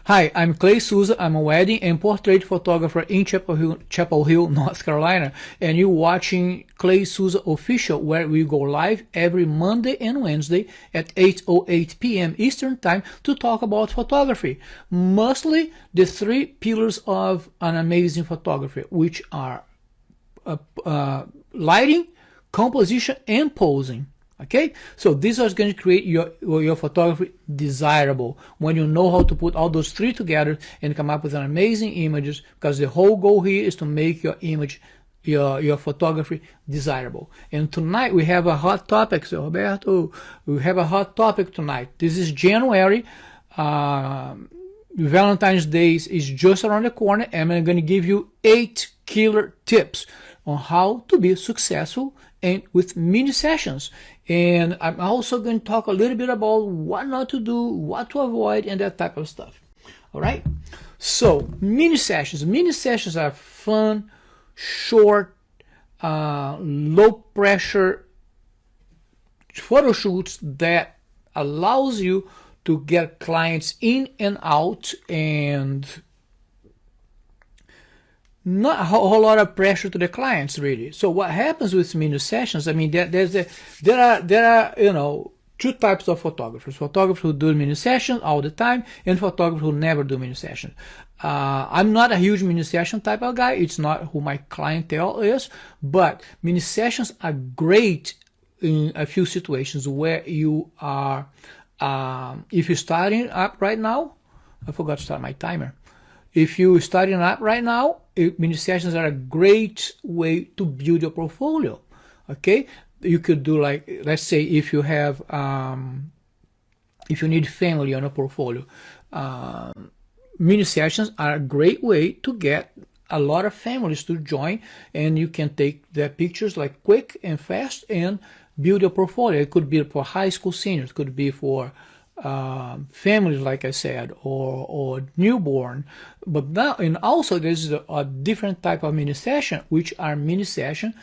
Hi, I'm Clay Souza. I'm a wedding and portrait photographer in Chapel Hill, North Carolina, and you're watching Clay Souza Official, where we go live every Monday and Wednesday at 8:08 p.m. Eastern Time to talk about photography. Mostly the three pillars of an amazing photography, which are lighting, composition, and posing. Okay, so these are going to create your photography desirable when you know how to put all those three together and come up with an amazing images, because the whole goal here is to make your image, your photography desirable. And tonight we have a hot topic. So Roberto, we have a hot topic tonight. This is January. Valentine's Day is just around the corner, and I'm going to give you 8 killer tips on how to be successful and with mini sessions. And I'm also going to talk a little bit about what not to do, what to avoid, and that type of stuff. All right. So mini sessions. Mini sessions are fun, short, low pressure photo shoots that allows you to get clients in and out, and not a whole lot of pressure to the clients, really. So what happens with mini sessions? I mean, there are two types of photographers: photographers who do mini sessions all the time, and photographers who never do mini sessions. I'm not a huge mini session type of guy. It's not who my clientele is, but mini sessions are great in a few situations where you are. If you're starting up right now, I forgot to start my timer. If you're starting up right now, mini sessions are a great way to build your portfolio. Okay, you could do, like, let's say if you have if you need family on a portfolio, mini sessions are a great way to get a lot of families to join, and you can take their pictures like quick and fast and build your portfolio. It could be for high school seniors, it could be for families, like I said, or newborn. But now, and also there's a different type of mini session, which are mini sessions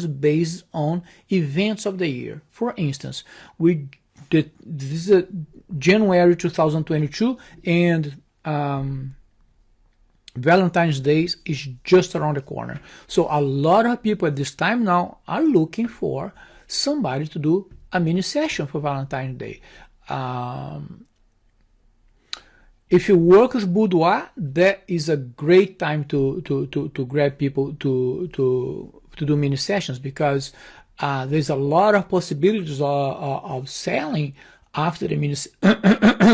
based on events of the year. For instance, this is January 2022, and Valentine's Day is just around the corner. So a lot of people at this time now are looking for somebody to do a mini session for Valentine's Day. If you work with boudoir, that is a great time to grab people to do mini sessions, because there's a lot of possibilities of selling after the mini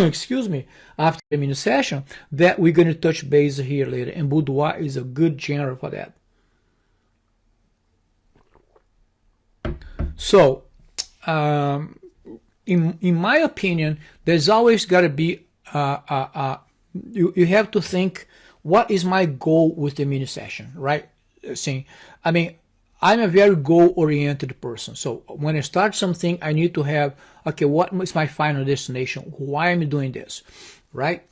excuse me, after the mini session, that we're going to touch base here later, and boudoir is a good genre for that. So in my opinion, there's always got to be you have to think, what is my goal with the mini session, right? See, I mean, I'm a very goal-oriented person. So when I start something, I need to have, okay, what is my final destination? Why am I doing this, right?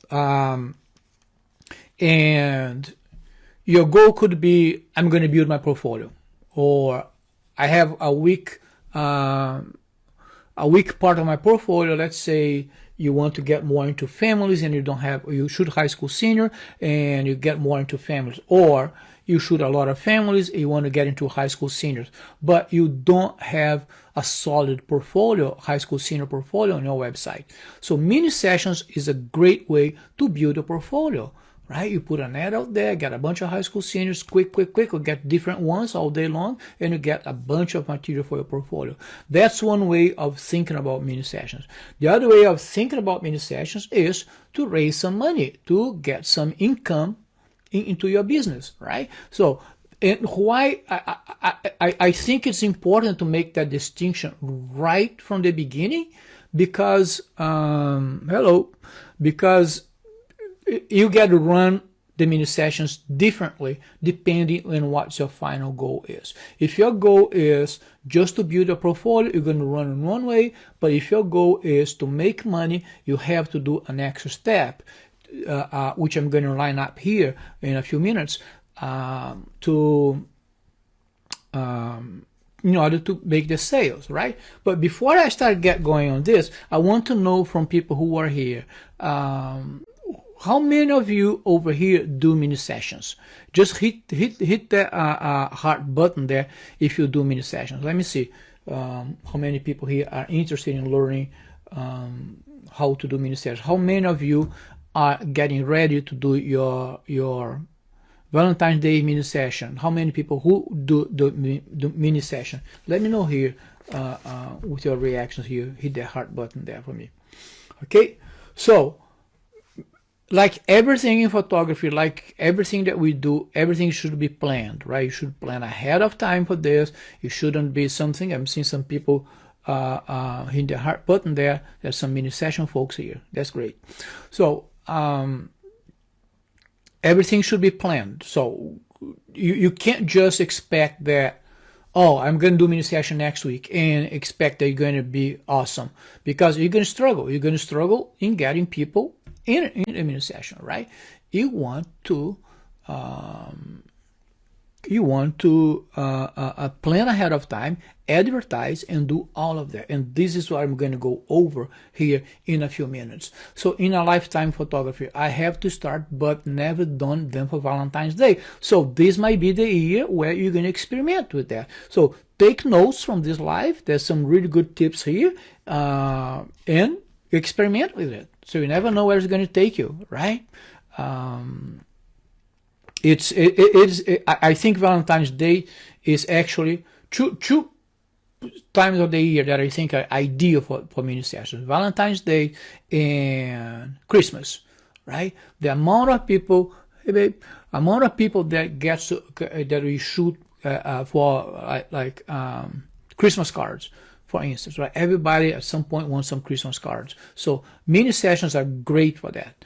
And your goal could be, I'm going to build my portfolio, or I have a weak part of my portfolio. Let's say you want to get more into families, and you shoot high school senior, and you get more into families, or you shoot a lot of families, you want to get into high school seniors, but you don't have a solid portfolio, high school senior portfolio on your website. So mini sessions is a great way to build a portfolio, right? You put an ad out there, get a bunch of high school seniors, quick, or get different ones all day long, and you get a bunch of material for your portfolio. That's one way of thinking about mini sessions. The other way of thinking about mini sessions is to raise some money, to get some income into your business, right? So, and why I think it's important to make that distinction right from the beginning, because because you get to run the mini sessions differently depending on what your final goal is. If your goal is just to build a portfolio, you're going to run in one way. But if your goal is to make money, you have to do an extra step, which I'm going to line up here in a few minutes, in order to make the sales, right? But before I start going on this, I want to know from people who are here, How many of you over here do mini sessions? Just hit the heart button there if you do mini sessions. Let me see how many people here are interested in learning how to do mini sessions. How many of you are getting ready to do your Valentine's Day mini session? How many people who do mini session? Let me know here with your reactions here. Hit the heart button there for me. Okay, so like everything in photography, like everything that we do, everything should be planned, right? You should plan ahead of time for this. It shouldn't be something. I'm seeing some people hit the heart button there. There's some mini session folks here. That's great. So everything should be planned. So you can't just expect that, oh, I'm going to do mini session next week and expect that you're going to be awesome, because you're going to struggle. You're going to struggle in getting people in a mini session, right? You want to plan ahead of time, advertise, and do all of that. And this is what I'm going to go over here in a few minutes. So in a lifetime photography, I have to start, but never done them for Valentine's Day. So this might be the year where you're going to experiment with that. So take notes from this live. There's some really good tips here, and experiment with it. So you never know where it's going to take you, right? I think Valentine's Day is actually two times of the year that I think are ideal for mini sessions. Valentine's Day and Christmas, right? The amount of people, that gets that we shoot for Christmas cards, for instance, right? Everybody at some point wants some Christmas cards. So mini sessions are great for that.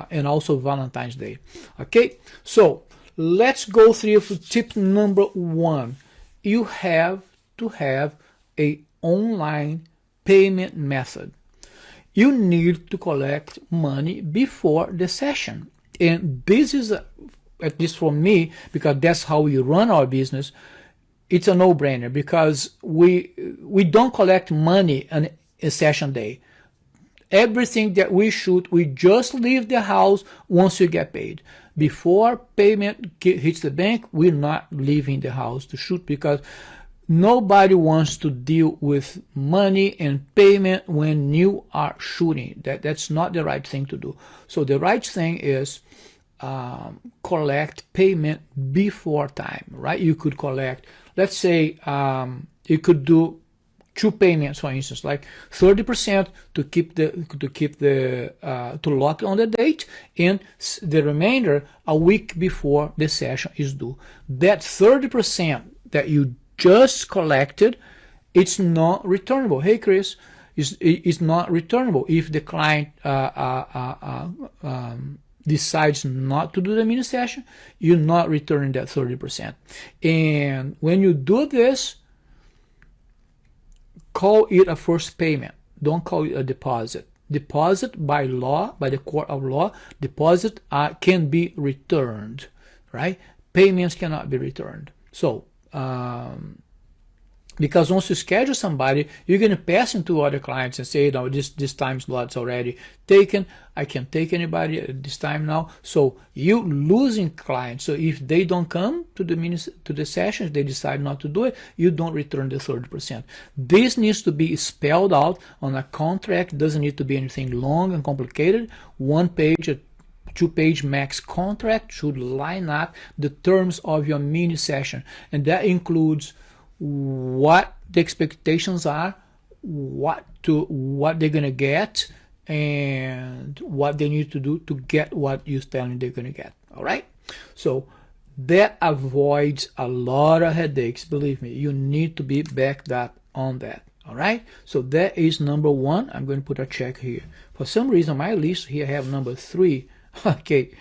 And also Valentine's Day. Okay, so let's go through tip number 1. You have to have a online payment method. You need to collect money before the session. And this is, at least for me, because that's how we run our business, it's a no-brainer, because we don't collect money on a session day. Everything that we shoot, we just leave the house once you get paid. Before payment hits the bank, we're not leaving the house to shoot, because nobody wants to deal with money and payment when you are shooting. That's not the right thing to do. So the right thing is collect payment before time, right? You could collect, let's say, you could do 2 payments, for instance, like 30% to lock on the date, and the remainder a week before the session is due. That 30% that you just collected, it's not returnable. Hey, Chris, it's not returnable if the client decides not to do the mini session. You're not returning that 30%. And when you do this, call it a first payment. Don't call it a deposit. Deposit, by law, by the court of law, deposit can be returned, right? Payments cannot be returned. So because once you schedule somebody, you're going to pass into other clients and say, no, this time slot's already taken. I can't take anybody at this time now. So you losing clients. So if they don't come to the sessions, they decide not to do it, you don't return the 30%. This needs to be spelled out on a contract. Doesn't need to be anything long and complicated. 1 page, a 2-page max contract should line up the terms of your mini session, and that includes what the expectations are, what they're gonna get, and what they need to do to get what you're telling they're gonna get. All right, so that avoids a lot of headaches. Believe me, you need to be backed up on that. All right, so that is number 1. I'm going to put a check here. For some reason, my list here I have number 3. Okay,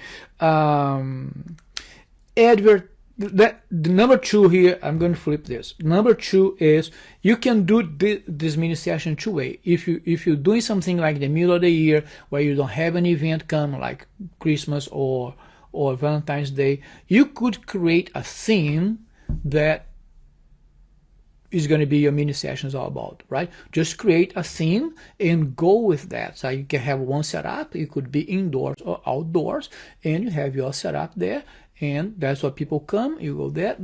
the number 2 here, I'm going to flip this. Number 2 is you can do this mini session 2 ways. If you're doing something like the middle of the year where you don't have an event come, like Christmas or Valentine's Day, you could create a theme that is going to be your mini sessions all about, right? Just create a theme and go with that. So you can have one setup. It could be indoors or outdoors, and you have your setup there, and that's what people come. You go there.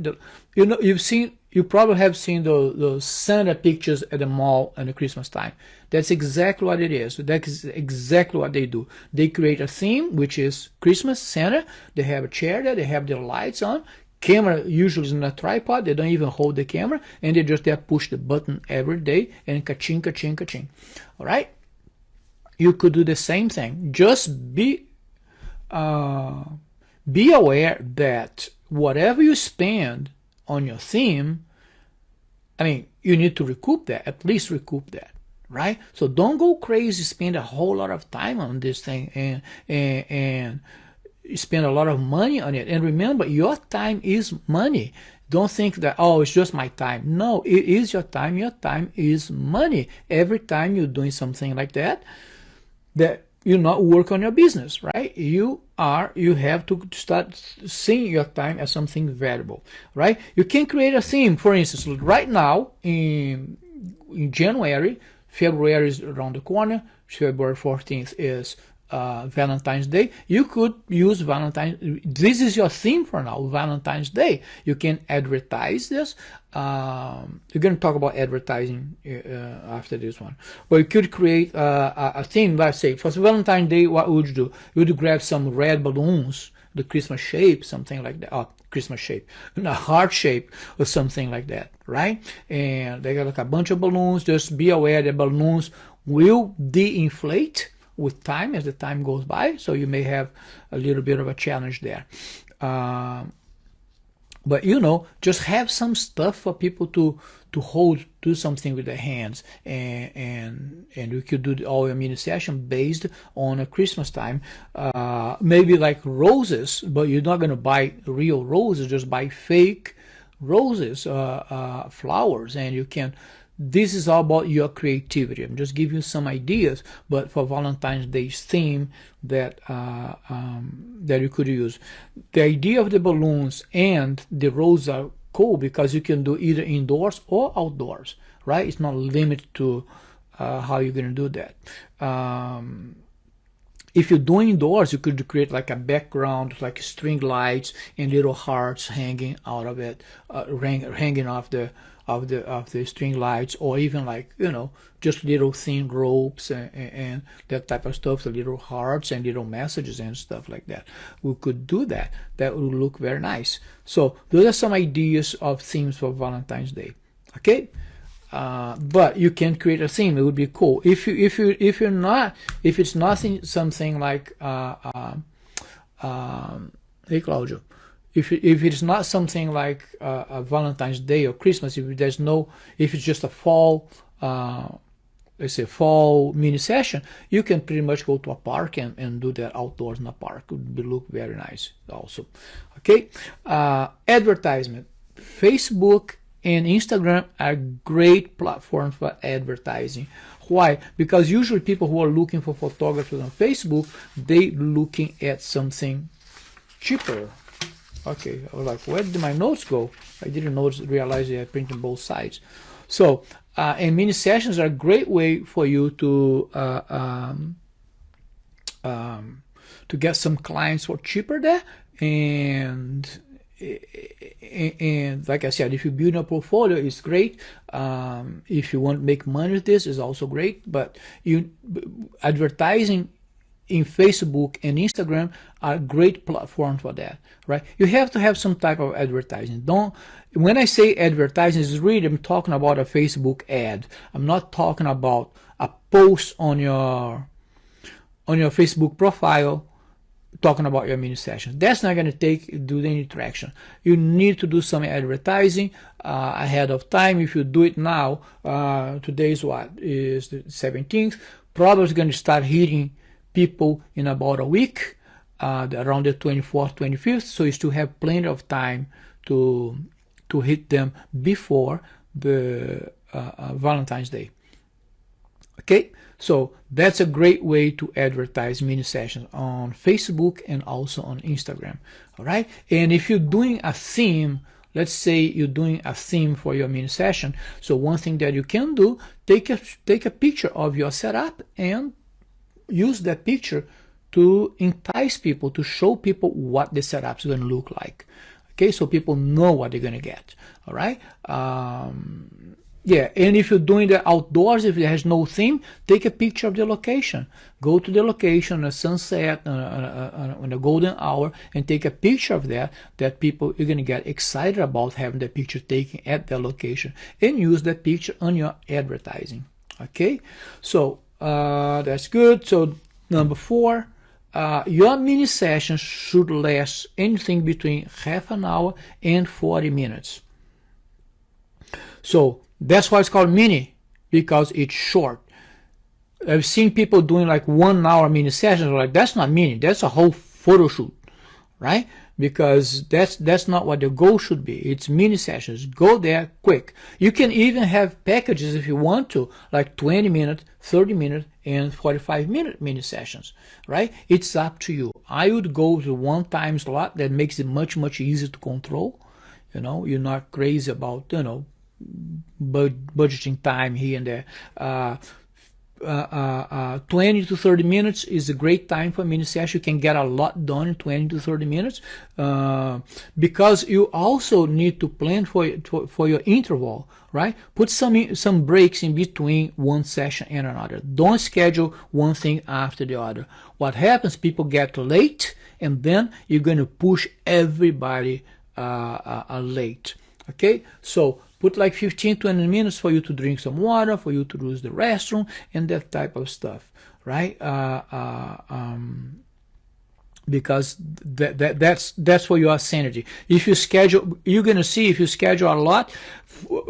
You probably have seen those Santa pictures at the mall at the Christmas time. That's exactly what it is. That's exactly what they do. They create a theme, which is Christmas, Santa. They have a chair there. They have their lights on. Camera usually is in a tripod. They don't even hold the camera, and they just there push the button every day and ka-ching, ka-ching, ka-ching. All right? You could do the same thing. Just be aware that whatever you spend on your theme, I mean, you need to recoup that, at least recoup that, right? So don't go crazy, spend a whole lot of time on this thing and spend a lot of money on it. And remember, your time is money. Don't think that, oh, it's just my time. No, it is your time. Your time is money. Every time you're doing something like that you not work on your business, right? You have to start seeing your time as something valuable, right? You can create a theme. For instance, right now in January, February is around the corner. February 14th is Valentine's Day. You could use Valentine's. This is your theme for now, Valentine's Day. You can advertise this. We're going to talk about advertising after this one. But you could create a theme. Let's say for Valentine's Day, what would you do? You would grab some red balloons, the Christmas shape, something like that. Oh, Christmas shape, a heart shape or something like that, right? And they got like a bunch of balloons. Just be aware that balloons will de-inflate with time as the time goes by, so you may have a little bit of a challenge there. But just have some stuff for people to hold, do something with their hands, and you could do all your mini session based on a Christmas time. Maybe like roses, but you're not going to buy real roses, just buy fake roses, flowers, and you can. This is all about your creativity. I'm just giving you some ideas, but for Valentine's Day's theme that you could use. The idea of the balloons and the roses are cool because you can do either indoors or outdoors, right? It's not limited to how you're going to do that. If you're doing indoors, you could create like a background, like string lights and little hearts hanging out of it, hanging off the string lights, or even like just little thin ropes and that type of stuff, the little hearts and little messages and stuff like that. We could do that. That would look very nice. So those are some ideas of themes for Valentine's Day. Okay, but you can create a theme. It would be cool if it's nothing something like hey Claudio. If it's not something like a Valentine's Day or Christmas, if it's just a fall, let's say fall mini session, you can pretty much go to a park and do that outdoors in a park. It would look very nice also. Okay, advertisement. Facebook and Instagram are great platforms for advertising. Why? Because usually people who are looking for photographers on Facebook, they looking at something cheaper. Okay, I was like, where did my notes go? I didn't realize I printed both sides. So, and mini sessions are a great way for you to get some clients for cheaper there. And like I said, if you build a portfolio, it's great. If you want to make money with this, is also great. But advertising in Facebook and Instagram are great platforms for that, right? You have to have some type of advertising. When I say advertising, I'm talking about a Facebook ad. I'm not talking about a post on your Facebook profile talking about your mini sessions. That's not going to do any traction. You need to do some advertising ahead of time. If you do it now, today's is the 17th, probably it's going to start hitting people in about a week, around the 24th, 25th, so you still have plenty of time to hit them before the Valentine's Day. Okay, so that's a great way to advertise mini sessions on Facebook and also on Instagram. All right, and if you're doing a theme, let's say you're doing a theme for your mini session. So one thing that you can do, take a picture of your setup and use that picture to entice people, to show people what the setup is going to look like. Okay, so people know what they're going to get. All right. Yeah, and if you're doing the outdoors, if it has no theme, take a picture of the location. Go to the location, a sunset, on a golden hour, and take a picture of that people are going to get excited about having the picture taken at the location, and use that picture on your advertising. Okay, so that's good. So number 4, your mini session should last anything between half an hour and 40 minutes. So that's why it's called mini, because it's short. I've seen people doing like 1 hour mini sessions. Like, that's not mini, that's a whole photo shoot, right? Because that's not what the goal should be. It's mini sessions. Go there quick. You can even have packages if you want to, like 20 minute, 30 minute, and 45-minute mini sessions, right? It's up to you. I would go to 1 time slot. That makes it much easier to control. You know, you're not crazy about, you know, budgeting time here and there. 20 to 30 minutes is a great time for a mini session. You can get a lot done in 20 to 30 minutes, because you also need to plan for your interval, right? Put some breaks in between one session and another. Don't schedule one thing after the other. What happens, people get late, and then you're going to push everybody late. Okay, so put like 15-20 minutes for you to drink some water, for you to use the restroom, and that type of stuff, right? Because that's for your sanity. If you schedule, you're gonna see, if you schedule a lot,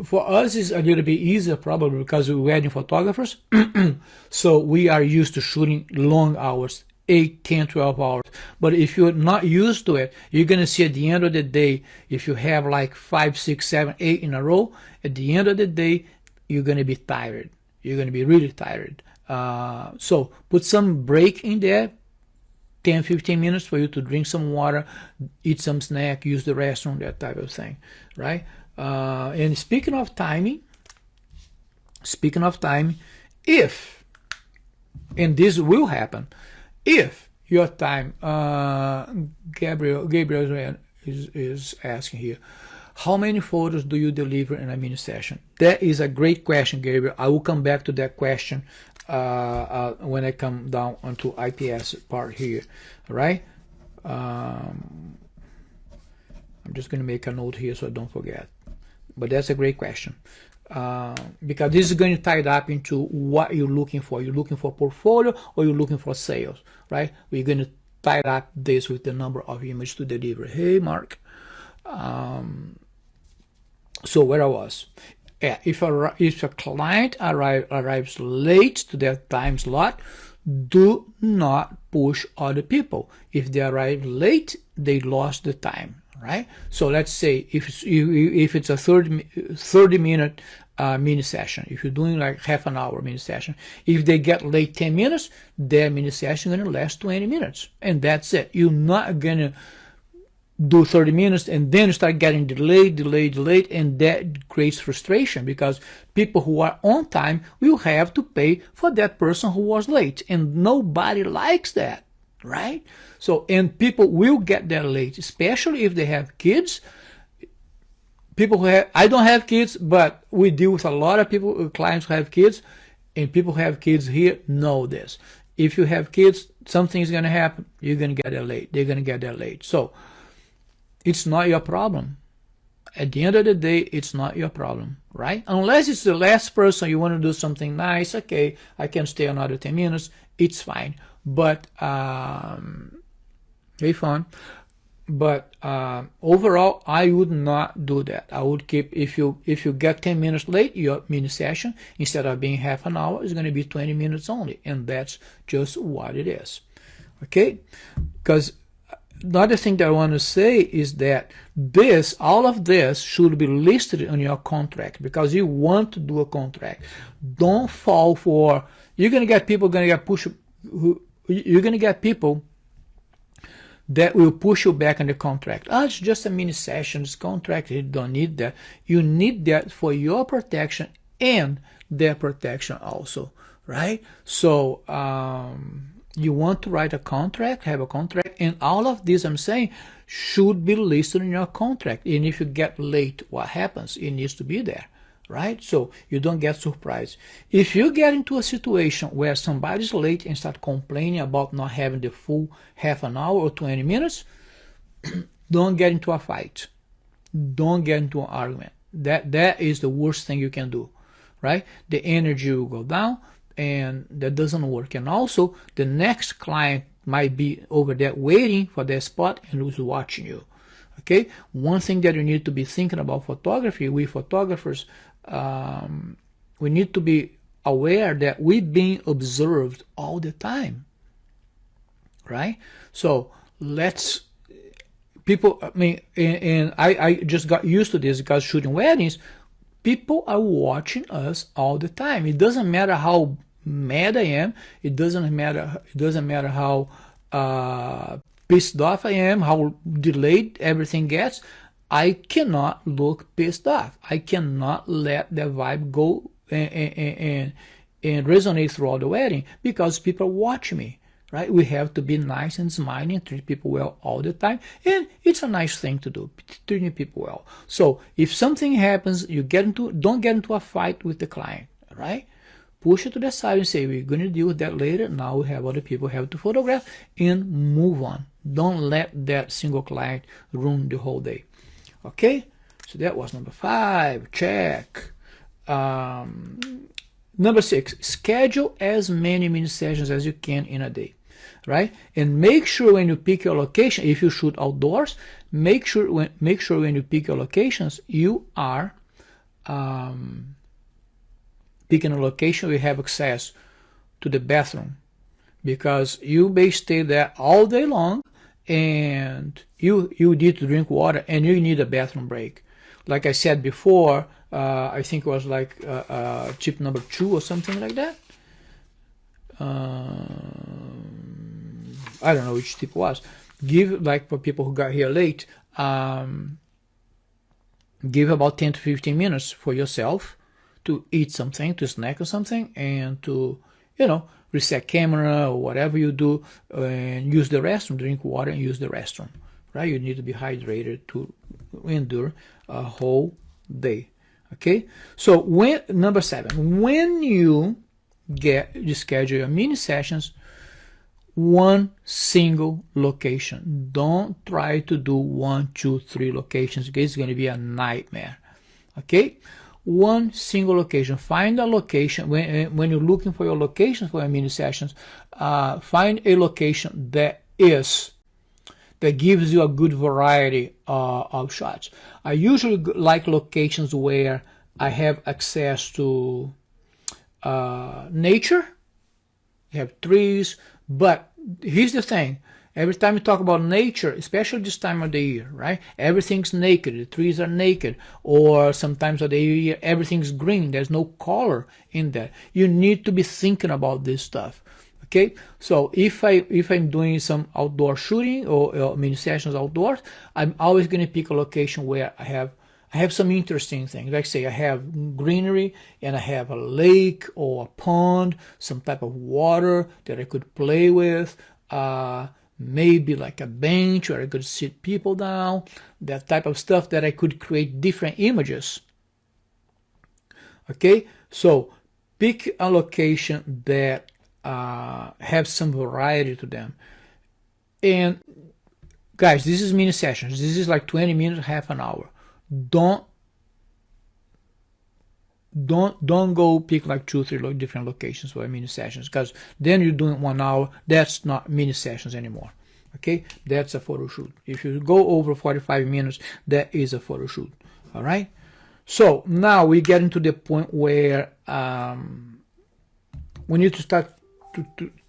for us it's a little bit easier probably because we're wedding photographers, so we are used to shooting long hours. 8, 10, 12 hours. But if you're not used to it, you're going to see at the end of the day, if you have like 5, 6, 7, 8 in a row, at the end of the day, you're going to be tired. You're going to be really tired. So put some break in there, 10, 15 minutes for you to drink some water, eat some snack, use the restroom, that type of thing, right? And speaking of timing, if, and this will happen, if your time, Gabriel is asking here, how many photos do you deliver in a mini session? That is a great question, Gabriel. I will come back to that question when I come down onto IPS part here, right? I'm just going to make a note here so I don't forget. But that's a great question. Because this is going to tie it up into what you're looking for. You're looking for portfolio or you're looking for sales, right? We're going to tie up this with the number of images to deliver. Hey, Mark. So where I was. Yeah, if a client arrives late to their time slot, do not push other people. If they arrive late, they lost the time. Right, so let's say if it's a 30-minute mini session, if you're doing like half an hour mini session, if they get late 10 minutes, their mini session is going to last 20 minutes, and that's it. You're not going to do 30 minutes and then start getting delayed, and that creates frustration because people who are on time will have to pay for that person who was late, and nobody likes that. Right? So, and people will get there late, especially if they have kids. People who have, I don't have kids, but we deal with a lot of people, clients who have kids, and people who have kids here know this. If you have kids, something's going to happen. You're going to get there late. They're going to get there late. So, it's not your problem. At the end of the day, it's not your problem, right? Unless it's the last person, you want to do something nice, okay, I can stay another 10 minutes, it's fine. But very fun. But overall, I would not do that. I would keep, if you get 10 minutes late, your mini session, instead of being half an hour, is going to be 20 minutes only, and that's just what it is. Okay? Because the other thing that I want to say is that all of this should be listed on your contract, because you want to do a contract. Don't fall for, you're going to get people going to get pushed. You're going to get people that will push you back on the contract. Oh, it's just a mini session, it's contract, you don't need that. You need that for your protection and their protection also, right? So you want to write a contract, have a contract, and all of this I'm saying should be listed in your contract. And if you get late, what happens? It needs to be there, right? So you don't get surprised. If you get into a situation where somebody's late and start complaining about not having the full half an hour or 20 minutes, don't get into a fight. Don't get into an argument. That is the worst thing you can do, right? The energy will go down, and that doesn't work. And also, the next client might be over there waiting for their spot and who's watching you. Okay, one thing that you need to be thinking about photography, we photographers, we need to be aware that we're being observed all the time, right? So people, I mean, and I just got used to this because shooting weddings, people are watching us all the time. It doesn't matter how mad I am. It doesn't matter how pissed off I am, how delayed everything gets. I cannot look pissed off. I cannot let that vibe go and resonate throughout the wedding because people watch me, right? We have to be nice and smiling and treat people well all the time. And it's a nice thing to do, treating people well. So if something happens, don't get into a fight with the client, right? Push it to the side and say, we're going to deal with that later. Now we have other people have to photograph, and move on. Don't let that single client ruin the whole day. Okay, so that was number 5. Check. Number 6, schedule as many mini sessions as you can in a day, right? And make sure when you pick your location, if you shoot outdoors, make sure when you pick your locations, you are picking a location where you have access to the bathroom, because you may stay there all day long and you need to drink water and you need a bathroom break. Like I said before, I think it was like tip number 2 or something like that. I don't know which tip it was. Give, like for people who got here late, give about 10 to 15 minutes for yourself to eat something, to snack or something, and to, reset camera or whatever you do, and use the restroom, drink water and use the restroom, right? You need to be hydrated to endure a whole day. Okay, so number 7, when you schedule your mini sessions, one single location. Don't try to do 1, 2, 3 locations, because it's going to be a nightmare. Okay, one single location. Find a location when you're looking for your locations for your mini sessions. Find a location that gives you a good variety of shots. I usually like locations where I have access to nature. You have trees, but here's the thing. Every time you talk about nature, especially this time of the year, right? Everything's naked. The trees are naked. Or sometimes of the year, everything's green. There's no color in that. You need to be thinking about this stuff. Okay, so if I'm doing some outdoor shooting or mini sessions outdoors, I'm always going to pick a location where I have some interesting things. Like say I have greenery and I have a lake or a pond, some type of water that I could play with. Maybe like a bench where I could sit people down, that type of stuff that I could create different images. Okay, so pick a location that have some variety to them. And guys, this is mini sessions. This is like 20 minutes, half an hour. Don't go pick like 2, 3 different locations for mini sessions, because then you're doing 1 hour. That's not mini sessions anymore. Okay, that's a photo shoot. If you go over 45 minutes, that is a photo shoot. All right, so now we get into the point where we need to start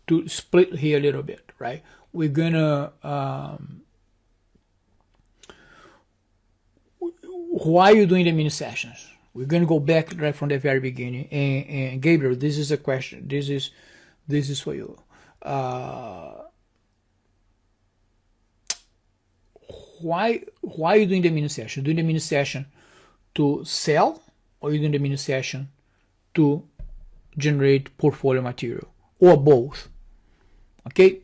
to split here a little bit, right? We're gonna why are you doing the mini sessions? We're going to go back right from the very beginning. And Gabriel, this is a question. This is for you. why are you doing the mini session? Doing the mini session to sell, or you doing the mini session to generate portfolio material, or both? Okay,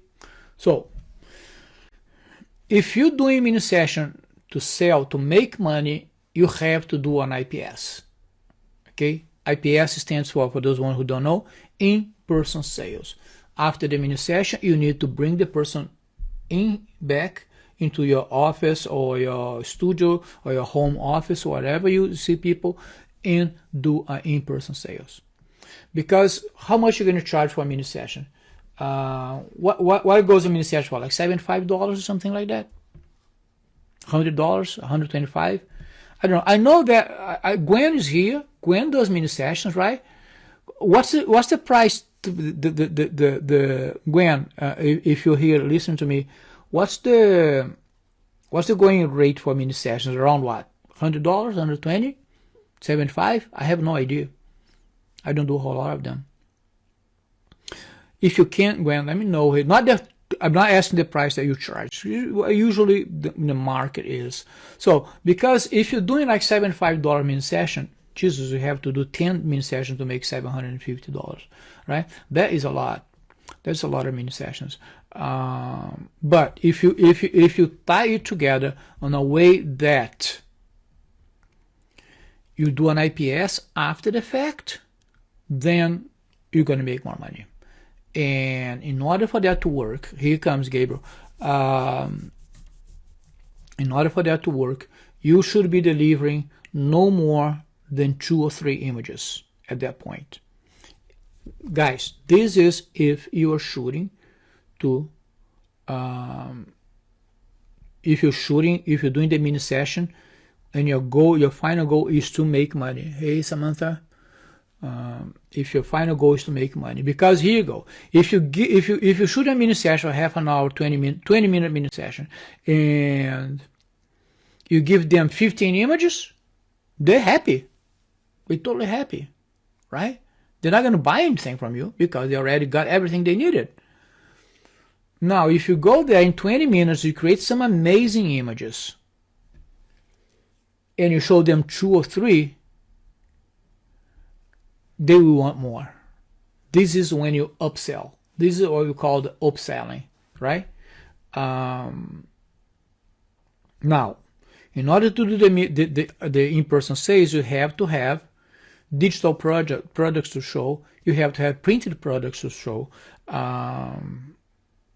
so if you're doing mini session to sell, to make money, you have to do an IPS. Okay, IPS stands for those ones who don't know, in-person sales. After the mini session, you need to bring the person back into your office or your studio or your home office, wherever you see people, and do an in-person sales. Because how much you're going to charge for a mini session? What goes a mini session for? Like $75 or something like that? $100, $125? I don't know. I know that Gwen is here. Gwen does mini sessions, right? What's the price to the Gwen? If you're here, listen to me. What's the going rate for mini sessions? Around what? $100, $120, $75? I have no idea. I don't do a whole lot of them. If you can't, Gwen, let me know. Not that I'm not asking the price that you charge. Usually the market is. So because if you're doing like $75 mini session, Jesus, you have to do 10 mini sessions to make $750, right? That is a lot. That's a lot of mini sessions. But if you tie it together on a way that you do an IPS after the fact, then you're going to make more money. And in order for that to work, here comes Gabriel. In order for that to work, you should be delivering no more than 2 or 3 images at that point. Guys, this is if you are shooting to, if you're doing the mini session and your final goal is to make money. Hey, Samantha. If your final goal is to make money, because here you go. If you shoot a mini session, half an hour, 20 minute mini session, and you give them 15 images, they're happy. They're totally happy, right? They're not going to buy anything from you because they already got everything they needed. Now, if you go there in 20 minutes, you create some amazing images, and you show them 2 or 3, they will want more. This is when you upsell. This is what we call the upselling, right? Now, in order to do the in-person sales, you have to have digital products to show. You have to have printed products to show,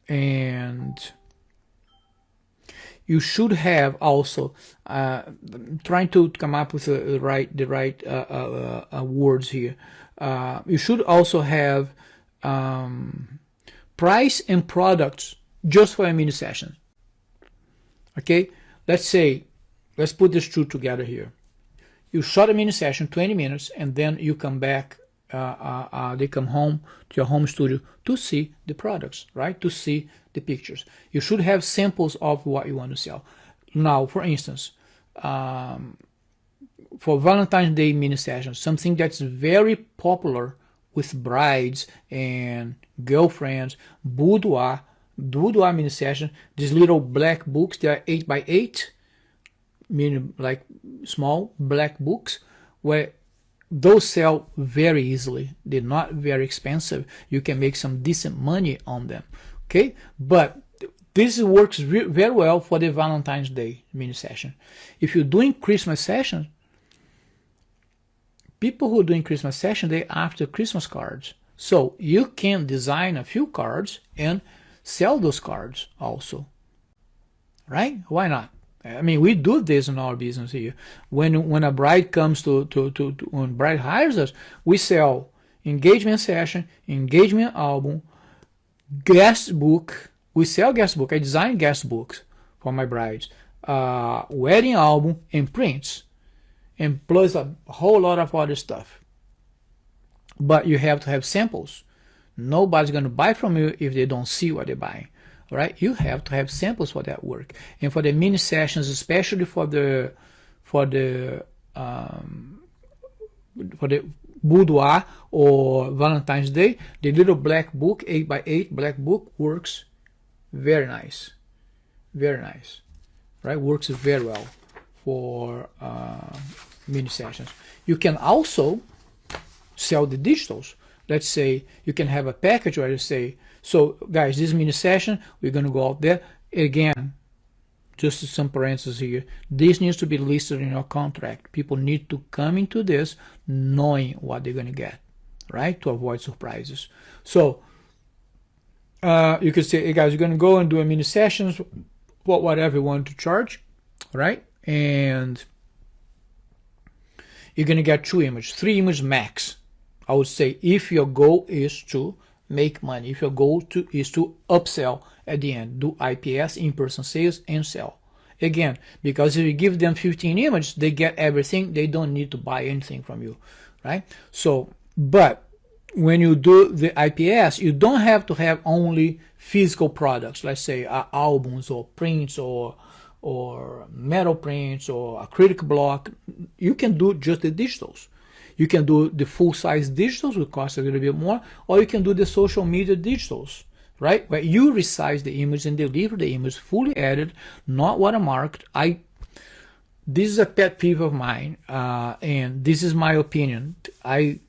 and you should have also trying to come up with the right words here. You should also have price and products just for a mini session. Okay, let's put this two together here. You shot a mini session, 20 minutes, and then you come back. They come home to your home studio to see the products, right? To see the pictures. You should have samples of what you want to sell. Now, for instance, for Valentine's Day mini sessions, something that's very popular with brides and girlfriends, boudoir mini session, these little black books, they are 8x8, meaning like small black books, where those sell very easily. They're not very expensive. You can make some decent money on them. Okay, but this works very well for the Valentine's Day mini session. If you're doing Christmas sessions, people who are doing Christmas session, they're after Christmas cards. So you can design a few cards and sell those cards also, right? Why not? I mean, we do this in our business here. When a bride comes when bride hires us, we sell engagement session, engagement album, guest book. We sell guest book. I design guest books for my brides, wedding album, and prints, and plus a whole lot of other stuff. But you have to have samples. Nobody's going to buy from you if they don't see what they're buying. Right? You have to have samples for that work, and for the mini sessions, especially for the boudoir or Valentine's Day, the little black book, 8x8 black book, works very nice, very nice. right? Works very well for mini sessions. You can also sell the digitals. Let's say you can have a package where you say, so guys, this mini session, we're going to go out there. Again, just some parentheses here, this needs to be listed in your contract. People need to come into this knowing what they're going to get, right? To avoid surprises. So you could say, hey guys, you're going to go and do a mini sessions, whatever you want to charge, right? And you're going to get 2 images, 3 images max. I would say if your goal is to make money, if your goal is to upsell at the end, do IPS, in-person sales, and sell. Again, because if you give them 15 images, they get everything. They don't need to buy anything from you, right? So, but when you do the IPS, you don't have to have only physical products, let's say albums or prints or metal prints or acrylic block. You can do just the digitals. You can do the full-size digitals, which cost a little bit more, or you can do the social media digitals, right? Where you resize the image and deliver the image fully edited, not watermarked. This is a pet peeve of mine, and this is my opinion. I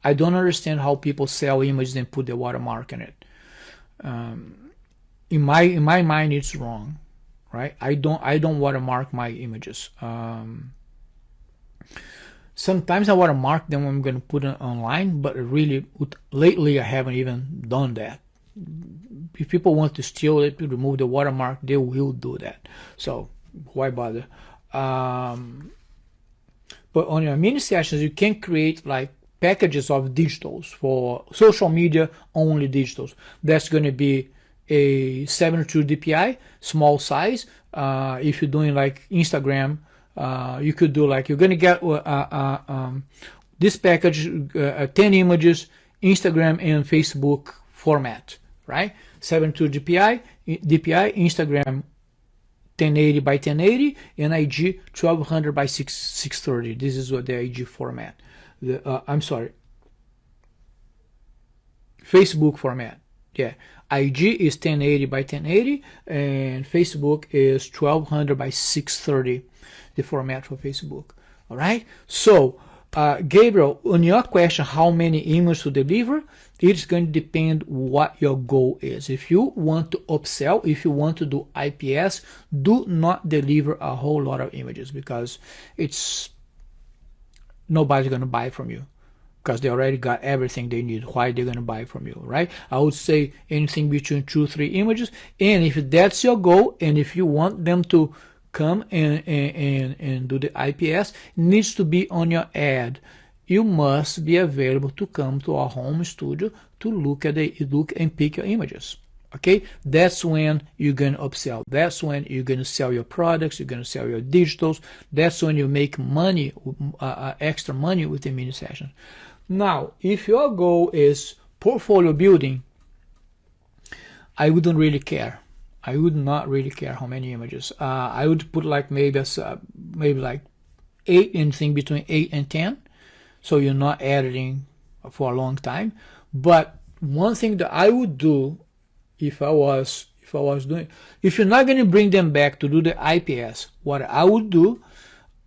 don't understand how people sell images and put the watermark in it. In my mind, it's wrong, right? I don't watermark my images. Sometimes I watermark them when I'm going to put it online, but really, lately I haven't even done that. If people want to steal it, to remove the watermark, they will do that. So why bother? But on your mini sessions, you can create like packages of digitals for social media only digitals. That's going to be a 72 dpi, small size. If you're doing like Instagram, you could do like, you're going to get this package, 10 images, Instagram and Facebook format, right? 72 dpi, Instagram 1080 by 1080, and IG 1200 by 630. This is what the IG format. I'm sorry, Facebook format. Yeah, IG is 1080 by 1080, and Facebook is 1200 by 630. The format for Facebook. All right. So, Gabriel, on your question, how many images to deliver? It's going to depend what your goal is. If you want to upsell, if you want to do IPS, do not deliver a whole lot of images, because nobody's going to buy from you, because they already got everything they need. Why they're going to buy from you, right? I would say anything between 2-3 images. And if that's your goal, and if you want them to come and do the IPS, it needs to be on your ad. You must be available to come to our home studio to look and pick your images. Okay, that's when you're going to upsell. That's when you're going to sell your products. You're going to sell your digitals. That's when you make money, extra money with the mini session. Now, if your goal is portfolio building, I wouldn't really care. I would not really care how many images. I would put like maybe like 8, anything between 8 and 10, so you're not editing for a long time. But one thing that I would do, if I was doing, if you're not going to bring them back to do the IPS, what I would do,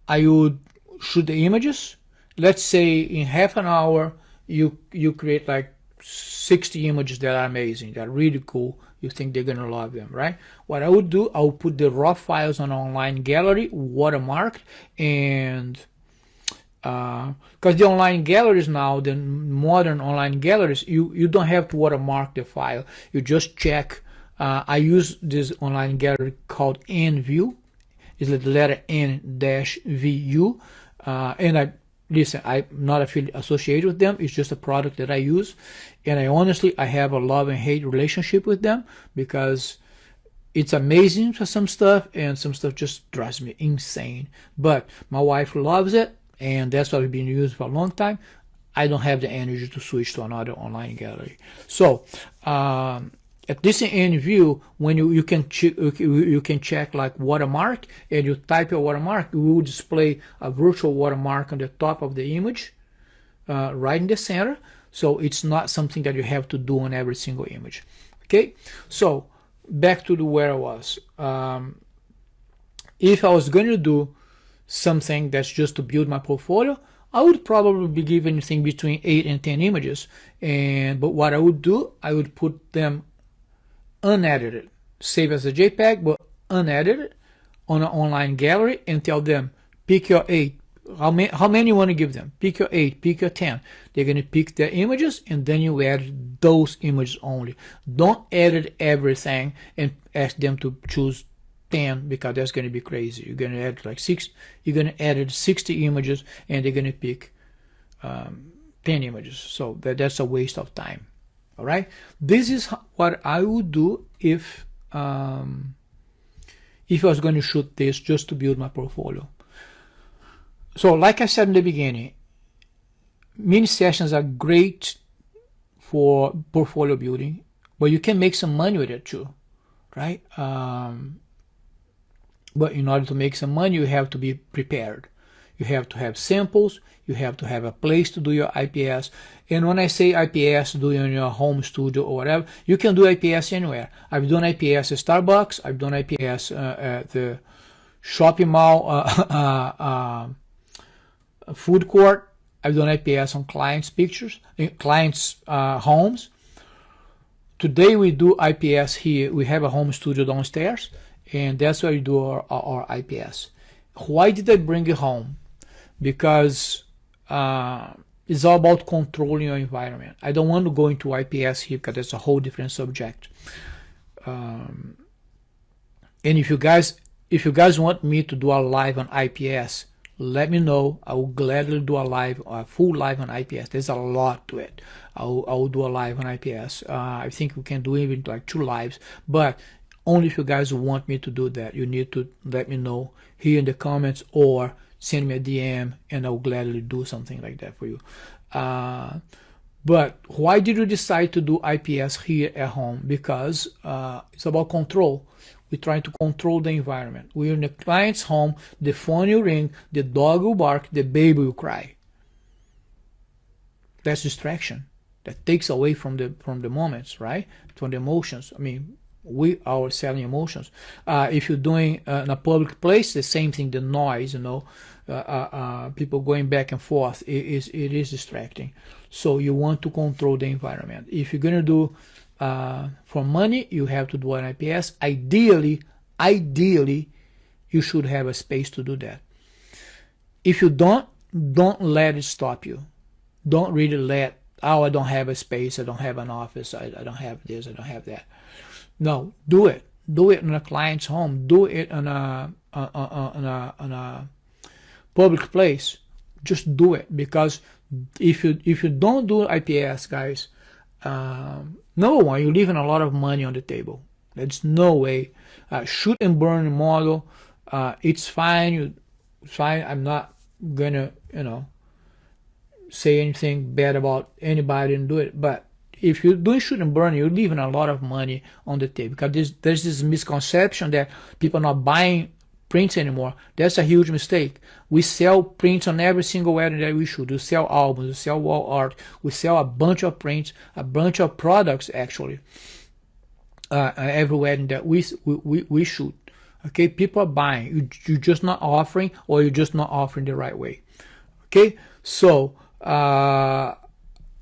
I would shoot the images. Let's say in half an hour you create like 60 images that are amazing, that are really cool. You think they're gonna love them, right? What I would do, I would put the raw files on online gallery, watermarked, and because the online galleries now, the modern online galleries, you don't have to watermark the file. You just check. I use this online gallery called NView. It's the letter N-VU, and listen, I'm not associated with them. It's just a product that I use. And I have a love and hate relationship with them, because it's amazing for some stuff, and some stuff just drives me insane. But my wife loves it, and that's what we've been using for a long time. I don't have the energy to switch to another online gallery. So, at this end view, when you can check like watermark, and you type your watermark, it will display a virtual watermark on the top of the image, right in the center. So it's not something that you have to do on every single image. Okay, so back to where I was. If I was going to do something that's just to build my portfolio, I would probably be giving anything between 8 and 10 images. But what I would do, I would put them unedited, save as a JPEG, but unedited on an online gallery, and tell them, pick your 8. How many you want to give them? Pick your 8, pick your 10. They're going to pick their images, and then you add those images only. Don't edit everything and ask them to choose 10, because that's going to be crazy. You're going to add like 6. You're going to edit 60 images, and they're going to pick 10 images. So that's a waste of time. All right. This is what I would do if I was going to shoot this just to build my portfolio. So, like I said in the beginning, mini sessions are great for portfolio building, but you can make some money with it too, right? But in order to make some money, you have to be prepared. You have to have samples. You have to have a place to do your IPS. And when I say IPS, do it in your home studio or whatever, you can do IPS anywhere. I've done IPS at Starbucks. I've done IPS at the shopping mall, food court. I've done IPS on clients' pictures, clients' homes. Today we do IPS here. We have a home studio downstairs, and that's where we do our IPS. Why did I bring it home? Because it's all about controlling your environment. I don't want to go into IPS here because that's a whole different subject. And if you guys want me to do a live on IPS, let me know. I will gladly do a full live on IPS. There's a lot to it. I will do a live on IPS. I think we can do even like 2 lives, but only if you guys want me to do that. You need to let me know here in the comments or send me a DM, and I'll gladly do something like that for you. But why did you decide to do IPS here at home? Because it's about control. We're trying to control the environment. We're in the client's home, the phone will ring, the dog will bark, the baby will cry. That's distraction. That takes away from the moments, right? From the emotions. I mean, we are selling emotions. If you're doing in a public place, the same thing, the noise, people going back and forth, it is distracting. So you want to control the environment. If you're going to do for money, you have to do an IPS. Ideally, you should have a space to do that. If you don't let it stop you. Don't really let, I don't have a space, I don't have an office, I don't have this, I don't have that. No, do it. Do it in a client's home. Do it on a public place. Just do it, because if you don't do IPS, guys, number one, you're leaving a lot of money on the table. There's no way. Shoot and burn model, it's fine. Fine. I'm not gonna say anything bad about anybody and do it, but if you're doing shoot and burn, you're leaving a lot of money on the table, because there's this misconception that people are not buying prints anymore. That's a huge mistake. We sell prints on every single wedding that we shoot. We sell albums, we sell wall art, we sell a bunch of prints, a bunch of products actually. Every wedding that we shoot. Okay, people are buying. You're just not offering, or you're just not offering the right way. Okay, so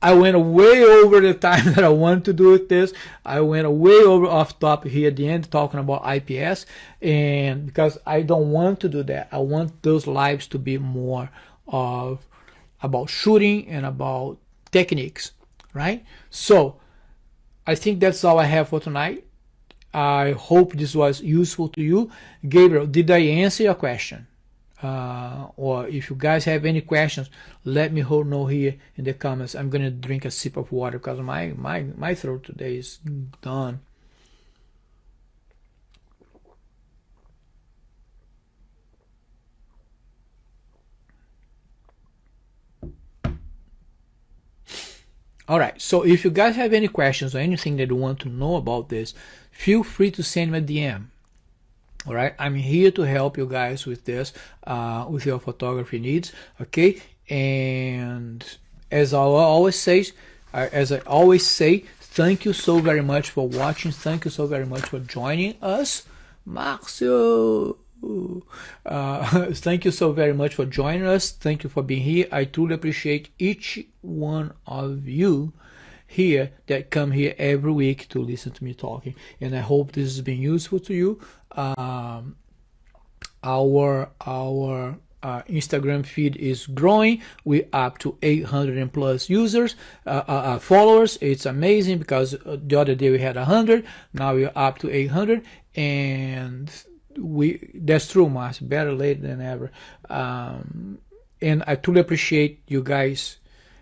I went way over the time that I wanted to do with this. I went way over off topic here at the end talking about IPS, and because I don't want to do that. I want those lives to be more of about shooting and about techniques, right? So I think that's all I have for tonight. I hope this was useful to you. Gabriel, did I answer your question? Or if you guys have any questions, let me know here in the comments. I'm gonna drink a sip of water because my throat today is done. All right, so if you guys have any questions or anything that you want to know about this, feel free to send me a DM. All right, I'm here to help you guys with this, with your photography needs. Okay, and as I always say, thank you so very much for watching. Thank you so very much for joining us, Marcio. Thank you so very much for joining us. Thank you for being here. I truly appreciate each one of you here that come here every week to listen to me talking, and I hope this has been useful to you. Our Instagram feed is growing. We're up to 800 and plus users, followers. It's amazing because the other day we had 100. Now we're up to 800, and that's true, Mas. Better late than ever. And I truly appreciate you guys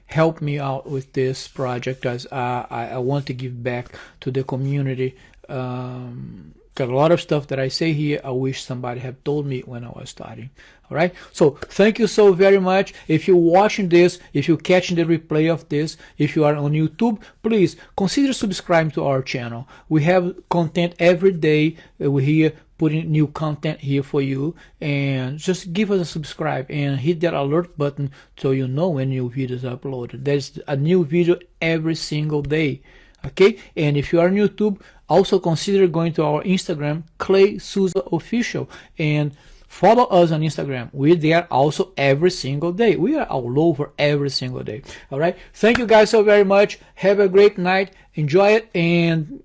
help me out with this project, because I want to give back to the community. Got a lot of stuff that I say here I wish somebody had told me when I was starting. All right, so thank you so very much. If you're watching this, if you're catching the replay of this, if you are on YouTube, please consider subscribing to our channel. We have content every day. We're here putting new content here for you, and just give us a subscribe and hit that alert button so you know when new videos are uploaded. There's a new video every single day. Okay, and if you are on YouTube, also consider going to our Instagram, Clay Souza Official, and follow us on Instagram. We're there also every single day. We are all over every single day. All right, thank you guys so very much. Have a great night. Enjoy it. And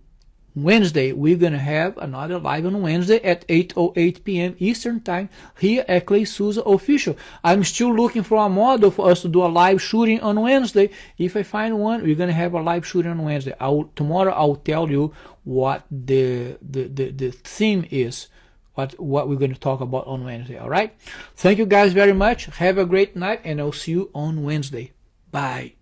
Wednesday, we're going to have another live on Wednesday at 8:08 p.m. Eastern Time here at Clay Souza Official. I'm still looking for a model for us to do a live shooting on Wednesday. If I find one, we're going to have a live shooting on Wednesday. Tomorrow I'll tell you what the theme is, what we're going to talk about on Wednesday. All right? Thank you guys very much. Have a great night, and I'll see you on Wednesday. Bye.